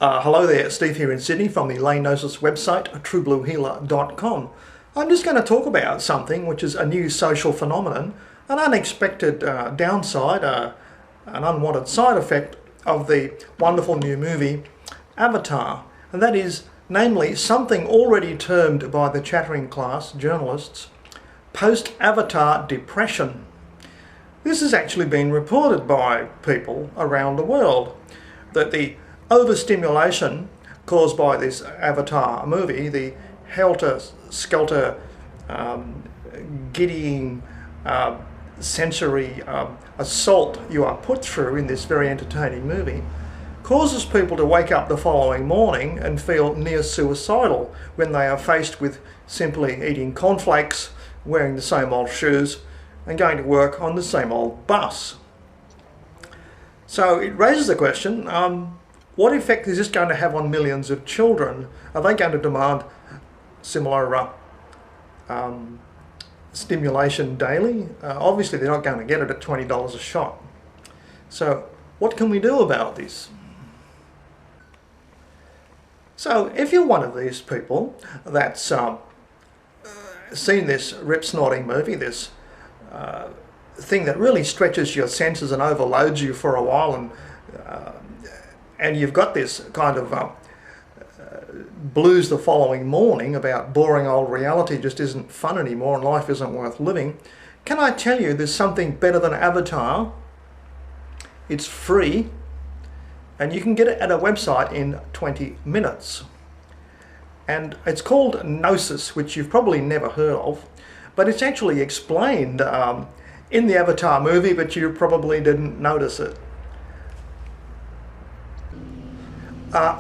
Hello there, Steve here in Sydney from the GNOSIS website, truebluehealer.com. I'm just going to talk about something which is a new social phenomenon, an unexpected downside, an unwanted side effect of the wonderful new movie Avatar. And that is, namely, something already termed by the chattering class, journalists, post-Avatar depression. This has actually been reported by people around the world, that the overstimulation caused by this Avatar movie, the helter-skelter, giddying, sensory assault you are put through in this very entertaining movie, causes people to wake up the following morning and feel near suicidal when they are faced with simply eating cornflakes, wearing the same old shoes, and going to work on the same old bus. So it raises the question, what effect is this going to have on millions of children? Are they going to demand similar stimulation daily? Obviously they're not going to get it at $20 a shot. So what can we do about this? So if you're one of these people that's seen this rip-snorting movie, this thing that really stretches your senses and overloads you for a while, and you've got this kind of blues the following morning about boring old reality just isn't fun anymore and life isn't worth living, can I tell you there's something better than Avatar? It's free, and you can get it at a website in 20 minutes. And it's called GNOSIS, which you've probably never heard of, but it's actually explained in the Avatar movie, but you probably didn't notice it.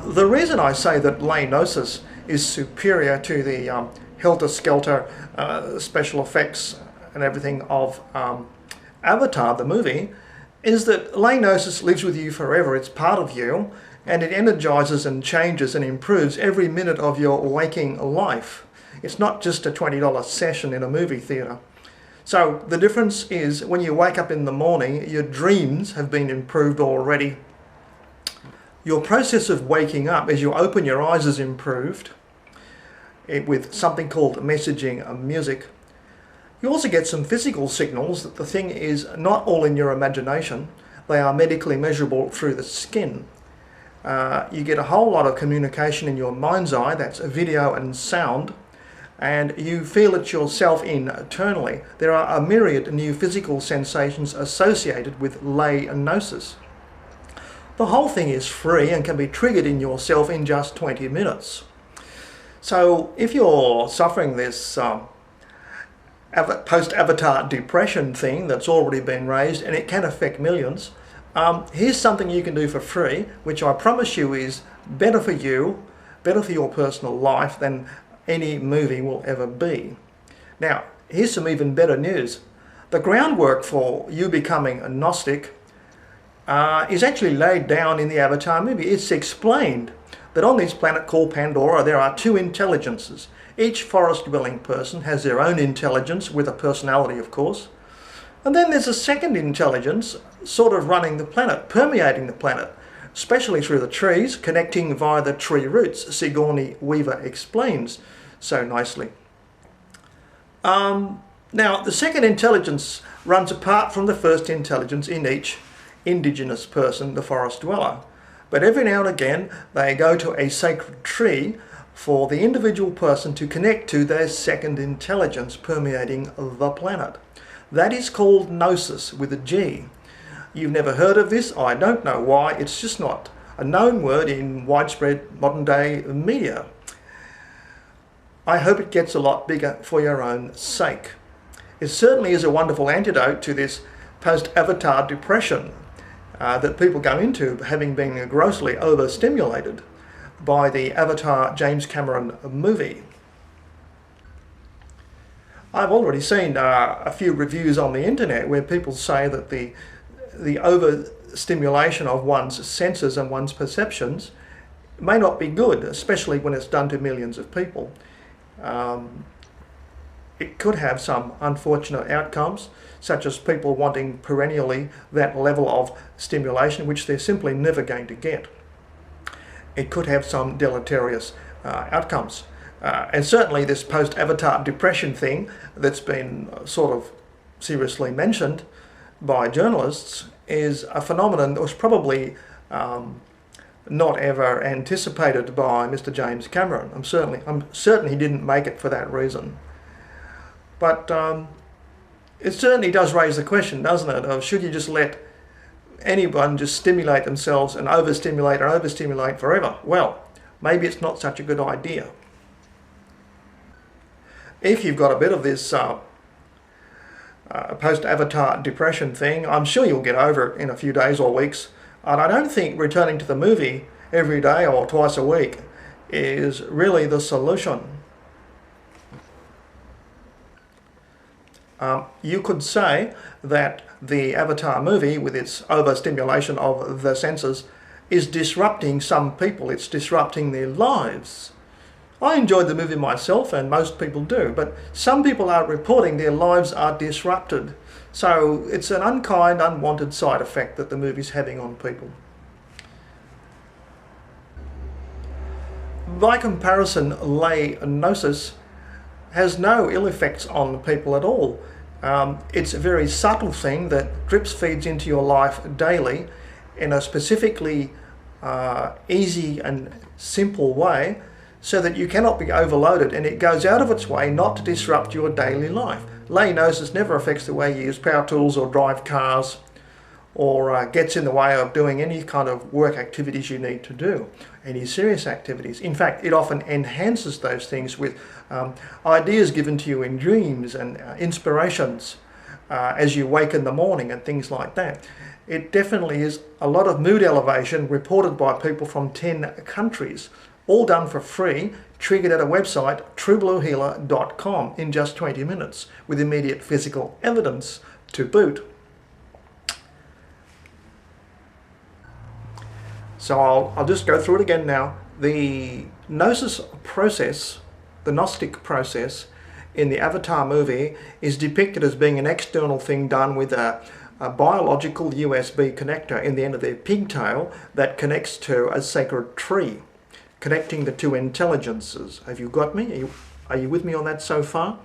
The reason I say that GNOSIS is superior to the helter-skelter special effects and everything of Avatar, the movie, is that GNOSIS lives with you forever. It's part of you, and it energizes and changes and improves every minute of your waking life. It's not just a $20 session in a movie theatre. So the difference is when you wake up in the morning, your dreams have been improved already. Your process of waking up as you open your eyes is improved with something called messaging music. You also get some physical signals that the thing is not all in your imagination. They are medically measurable through the skin. You get a whole lot of communication in your mind's eye, that's video and sound, and you feel it yourself internally. There are a myriad new physical sensations associated with GNOSIS. The whole thing is free and can be triggered in yourself in just 20 minutes. So if you're suffering this post-Avatar depression thing that's already been raised, and it can affect millions, here's something you can do for free, which I promise you is better for you, better for your personal life than any movie will ever be. Now, here's some even better news. The groundwork for you becoming a Gnostic is actually laid down in the Avatar movie. It's explained that on this planet called Pandora there are two intelligences. Each forest-dwelling person has their own intelligence, with a personality of course. And then there's a second intelligence sort of running the planet, permeating the planet, especially through the trees, connecting via the tree roots, Sigourney Weaver explains so nicely. Now, the second intelligence runs apart from the first intelligence in each indigenous person, the forest dweller. But every now and again they go to a sacred tree for the individual person to connect to their second intelligence permeating the planet. That is called Gnosis with a G. You've never heard of this? I don't know why. It's just not a known word in widespread modern day media. I hope it gets a lot bigger for your own sake. It certainly is a wonderful antidote to this post-Avatar depression that people go into, having been grossly overstimulated by the Avatar James Cameron movie. I've already seen a few reviews on the internet where people say that the overstimulation of one's senses and one's perceptions may not be good, especially when it's done to millions of people. It could have some unfortunate outcomes, such as people wanting perennially that level of stimulation, which they're simply never going to get. it could have some deleterious outcomes. And certainly this post-avatar depression thing that's been sort of seriously mentioned by journalists is a phenomenon that was probably not ever anticipated by Mr. James Cameron. I'm certain he didn't make it for that reason. But it certainly does raise the question, doesn't it, of should you just let anyone just stimulate themselves and overstimulate forever? Well, maybe it's not such a good idea. If you've got a bit of this post-avatar depression thing, I'm sure you'll get over it in a few days or weeks. And I don't think returning to the movie every day or twice a week is really the solution. You could say that the Avatar movie, with its overstimulation of the senses, is disrupting some people. It's disrupting their lives. I enjoyed the movie myself, and most people do, but some people are reporting their lives are disrupted. So it's an unkind, unwanted side effect that the movie's having on people. By comparison, lay gnosis has no ill effects on people at all. It's a very subtle thing that drips feeds into your life daily in a specifically easy and simple way, so that you cannot be overloaded, and it goes out of its way not to disrupt your daily life. Lay gnosis never affects the way you use power tools or drive cars, or gets in the way of doing any kind of work activities you need to do, any serious activities. In fact, it often enhances those things with ideas given to you in dreams and inspirations as you wake in the morning and things like that. It definitely is a lot of mood elevation reported by people from 10 countries. All done for free, triggered at a website, truebluehealer.com, in just 20 minutes, with immediate physical evidence to boot. So I'll just go through it again now. The Gnosis process, the Gnostic process in the Avatar movie is depicted as being an external thing done with a biological USB connector in the end of their pigtail that connects to a sacred tree, connecting the two intelligences. Have you got me? Are you with me on that so far?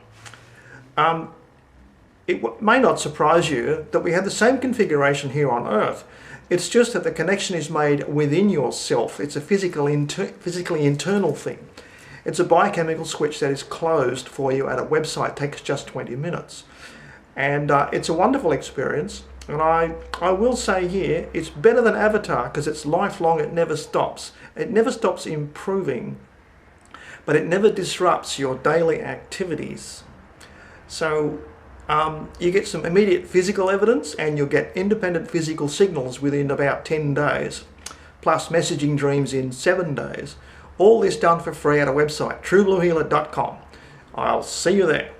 It may not surprise you that we have the same configuration here on Earth. It's just that the connection is made within yourself. It's a physically internal thing. It's a biochemical switch that is closed for you at a website. It takes just 20 minutes. And it's a wonderful experience. And I will say here, it's better than Avatar because it's lifelong, it never stops. It never stops improving, but it never disrupts your daily activities. So you get some immediate physical evidence, and you'll get independent physical signals within about 10 days, plus messaging dreams in 7 days. All this done for free at a website, truebluehealer.com. I'll see you there.